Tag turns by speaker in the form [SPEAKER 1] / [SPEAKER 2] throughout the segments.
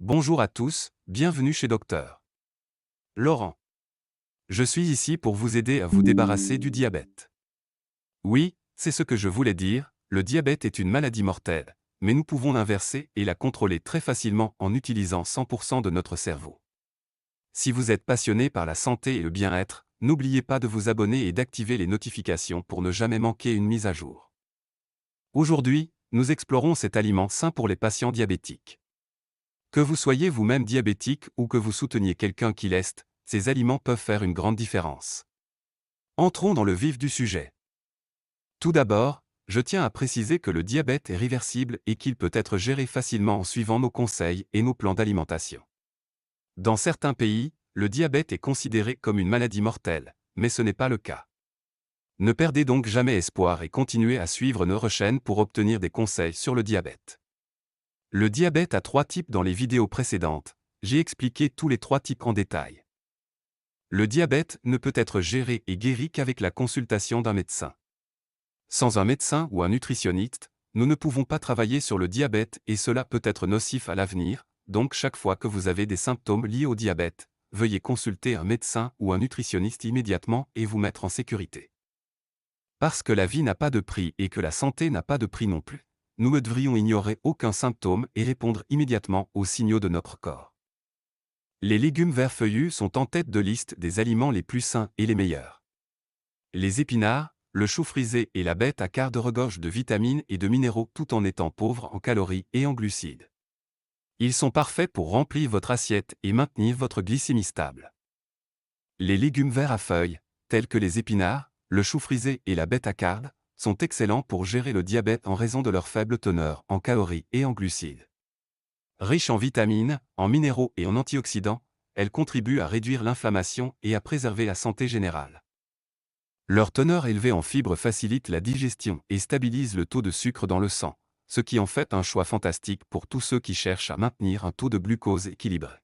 [SPEAKER 1] Bonjour à tous, bienvenue chez Docteur Laurent. Je suis ici pour vous aider à vous débarrasser du diabète. Oui, c'est ce que je voulais dire, le diabète est une maladie mortelle, mais nous pouvons l'inverser et la contrôler très facilement en utilisant 100% de notre cerveau. Si vous êtes passionné par la santé et le bien-être, n'oubliez pas de vous abonner et d'activer les notifications pour ne jamais manquer une mise à jour. Aujourd'hui, nous explorons cet aliment sain pour les patients diabétiques. Que vous soyez vous-même diabétique ou que vous souteniez quelqu'un qui l'est, ces aliments peuvent faire une grande différence. Entrons dans le vif du sujet. Tout d'abord, je tiens à préciser que le diabète est réversible et qu'il peut être géré facilement en suivant nos conseils et nos plans d'alimentation. Dans certains pays, le diabète est considéré comme une maladie mortelle, mais ce n'est pas le cas. Ne perdez donc jamais espoir et continuez à suivre nos chaînes pour obtenir des conseils sur le diabète. Le diabète a 3 types dans les vidéos précédentes, j'ai expliqué tous les 3 types en détail. Le diabète ne peut être géré et guéri qu'avec la consultation d'un médecin. Sans un médecin ou un nutritionniste, nous ne pouvons pas travailler sur le diabète et cela peut être nocif à l'avenir, donc chaque fois que vous avez des symptômes liés au diabète, veuillez consulter un médecin ou un nutritionniste immédiatement et vous mettre en sécurité. Parce que la vie n'a pas de prix et que la santé n'a pas de prix non plus, nous ne devrions ignorer aucun symptôme et répondre immédiatement aux signaux de notre corps. Les légumes verts feuillus sont en tête de liste des aliments les plus sains et les meilleurs. Les épinards, le chou frisé et la bête à quart regorgent de vitamines et de minéraux tout en étant pauvres en calories et en glucides. Ils sont parfaits pour remplir votre assiette et maintenir votre glycémie stable. Les légumes verts à feuilles, tels que les épinards, le chou frisé et la bête à quart, sont excellents pour gérer le diabète en raison de leur faible teneur en calories et en glucides. Riches en vitamines, en minéraux et en antioxydants, elles contribuent à réduire l'inflammation et à préserver la santé générale. Leur teneur élevée en fibres facilite la digestion et stabilise le taux de sucre dans le sang, ce qui en fait un choix fantastique pour tous ceux qui cherchent à maintenir un taux de glucose équilibré.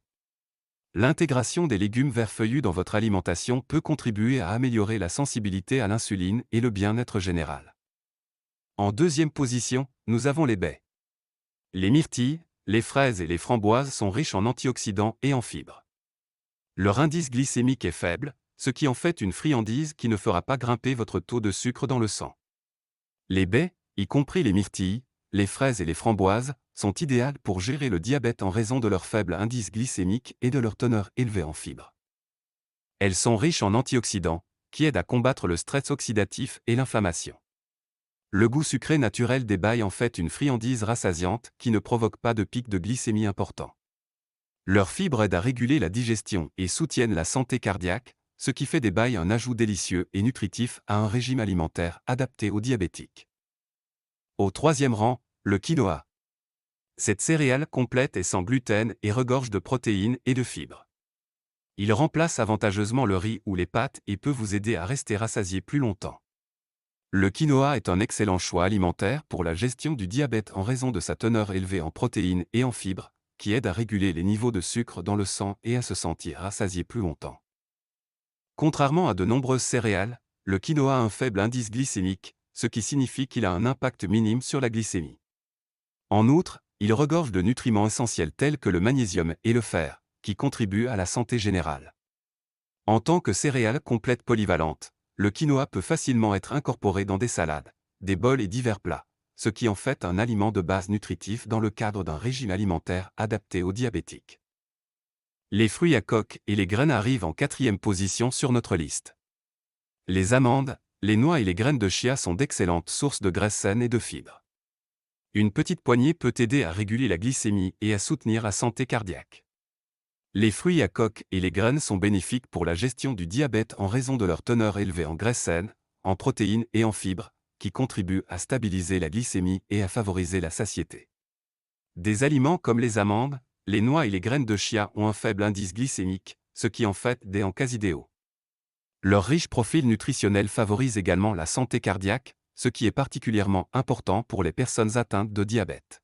[SPEAKER 1] L'intégration des légumes verts feuillus dans votre alimentation peut contribuer à améliorer la sensibilité à l'insuline et le bien-être général. En deuxième position, nous avons les baies. Les myrtilles, les fraises et les framboises sont riches en antioxydants et en fibres. Leur indice glycémique est faible, ce qui en fait une friandise qui ne fera pas grimper votre taux de sucre dans le sang. Les baies, y compris les myrtilles, les fraises et les framboises, sont idéales pour gérer le diabète en raison de leur faible indice glycémique et de leur teneur élevée en fibres. Elles sont riches en antioxydants, qui aident à combattre le stress oxydatif et l'inflammation. Le goût sucré naturel des baies en fait une friandise rassasiante qui ne provoque pas de pic de glycémie important. Leurs fibres aident à réguler la digestion et soutiennent la santé cardiaque, ce qui fait des baies un ajout délicieux et nutritif à un régime alimentaire adapté aux diabétiques. Au troisième rang, le quinoa. Cette céréale complète est sans gluten et regorge de protéines et de fibres. Il remplace avantageusement le riz ou les pâtes et peut vous aider à rester rassasié plus longtemps. Le quinoa est un excellent choix alimentaire pour la gestion du diabète en raison de sa teneur élevée en protéines et en fibres, qui aide à réguler les niveaux de sucre dans le sang et à se sentir rassasié plus longtemps. Contrairement à de nombreuses céréales, le quinoa a un faible indice glycémique, ce qui signifie qu'il a un impact minime sur la glycémie. En outre, il regorge de nutriments essentiels tels que le magnésium et le fer, qui contribuent à la santé générale. En tant que céréale complète polyvalente, le quinoa peut facilement être incorporé dans des salades, des bols et divers plats, ce qui en fait un aliment de base nutritif dans le cadre d'un régime alimentaire adapté aux diabétiques. Les fruits à coque et les graines arrivent en 4e position sur notre liste. Les amandes, les noix et les graines de chia sont d'excellentes sources de graisses saines et de fibres. Une petite poignée peut aider à réguler la glycémie et à soutenir la santé cardiaque. Les fruits à coque et les graines sont bénéfiques pour la gestion du diabète en raison de leur teneur élevée en graisses saines, en protéines et en fibres, qui contribuent à stabiliser la glycémie et à favoriser la satiété. Des aliments comme les amandes, les noix et les graines de chia ont un faible indice glycémique, ce qui en fait des en quasi-déo. Leur riche profil nutritionnel favorise également la santé cardiaque, ce qui est particulièrement important pour les personnes atteintes de diabète.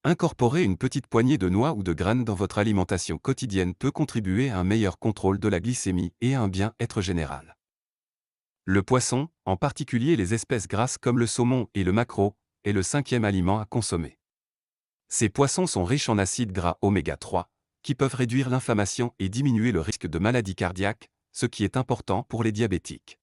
[SPEAKER 1] Incorporer une petite poignée de noix ou de graines dans votre alimentation quotidienne peut contribuer à un meilleur contrôle de la glycémie et à un bien-être général. Le poisson, en particulier les espèces grasses comme le saumon et le maquereau, est le 5e aliment à consommer. Ces poissons sont riches en acides gras oméga 3, qui peuvent réduire l'inflammation et diminuer le risque de maladies cardiaques, ce qui est important pour les diabétiques.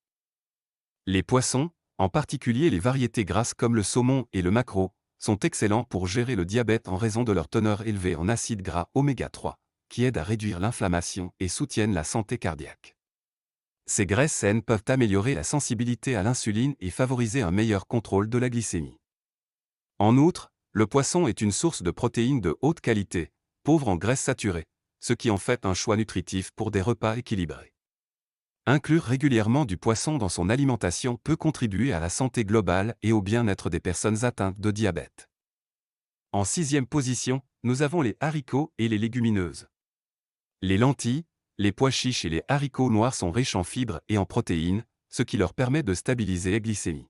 [SPEAKER 1] Les poissons, en particulier les variétés grasses comme le saumon et le maquereau, sont excellents pour gérer le diabète en raison de leur teneur élevée en acides gras oméga 3, qui aident à réduire l'inflammation et soutiennent la santé cardiaque. Ces graisses saines peuvent améliorer la sensibilité à l'insuline et favoriser un meilleur contrôle de la glycémie. En outre, le poisson est une source de protéines de haute qualité, pauvre en graisses saturées, ce qui en fait un choix nutritif pour des repas équilibrés. Inclure régulièrement du poisson dans son alimentation peut contribuer à la santé globale et au bien-être des personnes atteintes de diabète. En 6e position, nous avons les haricots et les légumineuses. Les lentilles, les pois chiches et les haricots noirs sont riches en fibres et en protéines, ce qui leur permet de stabiliser la glycémie.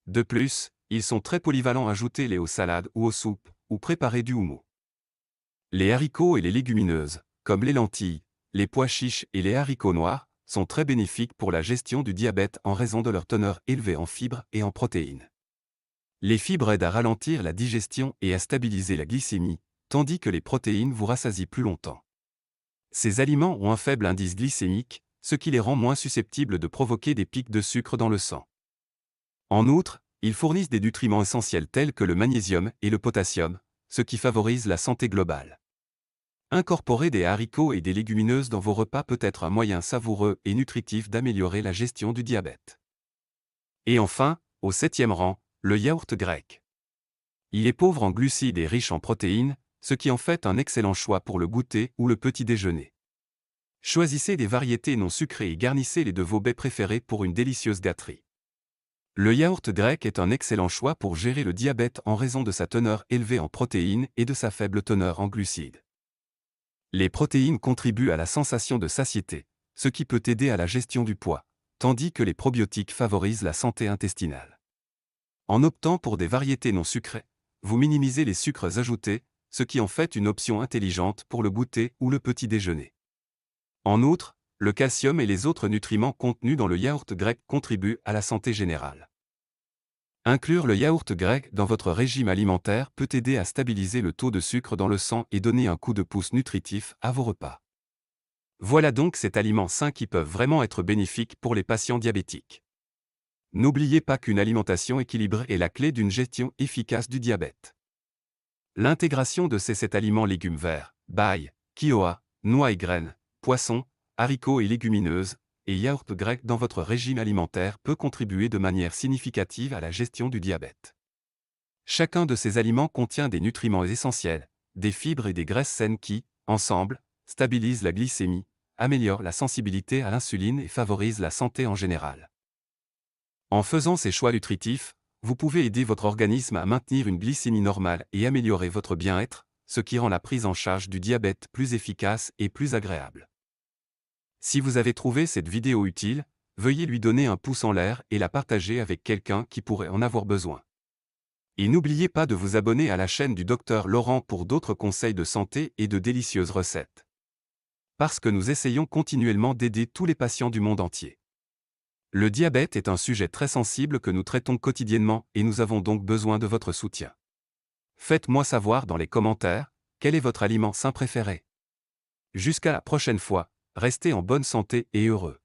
[SPEAKER 1] De plus, ils sont très polyvalents, ajoutez-les aux salades ou aux soupes, ou préparez du houmous. Les haricots et les légumineuses, comme les lentilles, les pois chiches et les haricots noirs, sont très bénéfiques pour la gestion du diabète en raison de leur teneur élevée en fibres et en protéines. Les fibres aident à ralentir la digestion et à stabiliser la glycémie, tandis que les protéines vous rassasient plus longtemps. Ces aliments ont un faible indice glycémique, ce qui les rend moins susceptibles de provoquer des pics de sucre dans le sang. En outre, ils fournissent des nutriments essentiels tels que le magnésium et le potassium, ce qui favorise la santé globale. Incorporer des haricots et des légumineuses dans vos repas peut être un moyen savoureux et nutritif d'améliorer la gestion du diabète. Et enfin, au 7e rang, le yaourt grec. Il est pauvre en glucides et riche en protéines, ce qui en fait un excellent choix pour le goûter ou le petit déjeuner. Choisissez des variétés non sucrées et garnissez-les de vos baies préférées pour une délicieuse gâterie. Le yaourt grec est un excellent choix pour gérer le diabète en raison de sa teneur élevée en protéines et de sa faible teneur en glucides. Les protéines contribuent à la sensation de satiété, ce qui peut aider à la gestion du poids, tandis que les probiotiques favorisent la santé intestinale. En optant pour des variétés non sucrées, vous minimisez les sucres ajoutés, ce qui en fait une option intelligente pour le goûter ou le petit déjeuner. En outre, le calcium et les autres nutriments contenus dans le yaourt grec contribuent à la santé générale. Inclure le yaourt grec dans votre régime alimentaire peut aider à stabiliser le taux de sucre dans le sang et donner un coup de pouce nutritif à vos repas. Voilà donc cet aliment sain qui peuvent vraiment être bénéfiques pour les patients diabétiques. N'oubliez pas qu'une alimentation équilibrée est la clé d'une gestion efficace du diabète. L'intégration de ces 7 aliments légumes verts, baille, quinoa, noix et graines, poissons, haricots et légumineuses, et yaourt grec dans votre régime alimentaire peut contribuer de manière significative à la gestion du diabète. Chacun de ces aliments contient des nutriments essentiels, des fibres et des graisses saines qui, ensemble, stabilisent la glycémie, améliorent la sensibilité à l'insuline et favorisent la santé en général. En faisant ces choix nutritifs, vous pouvez aider votre organisme à maintenir une glycémie normale et améliorer votre bien-être, ce qui rend la prise en charge du diabète plus efficace et plus agréable. Si vous avez trouvé cette vidéo utile, veuillez lui donner un pouce en l'air et la partager avec quelqu'un qui pourrait en avoir besoin. Et n'oubliez pas de vous abonner à la chaîne du Dr Laurent pour d'autres conseils de santé et de délicieuses recettes. Parce que nous essayons continuellement d'aider tous les patients du monde entier. Le diabète est un sujet très sensible que nous traitons quotidiennement et nous avons donc besoin de votre soutien. Faites-moi savoir dans les commentaires, quel est votre aliment sain préféré. Jusqu'à la prochaine fois, restez en bonne santé et heureux.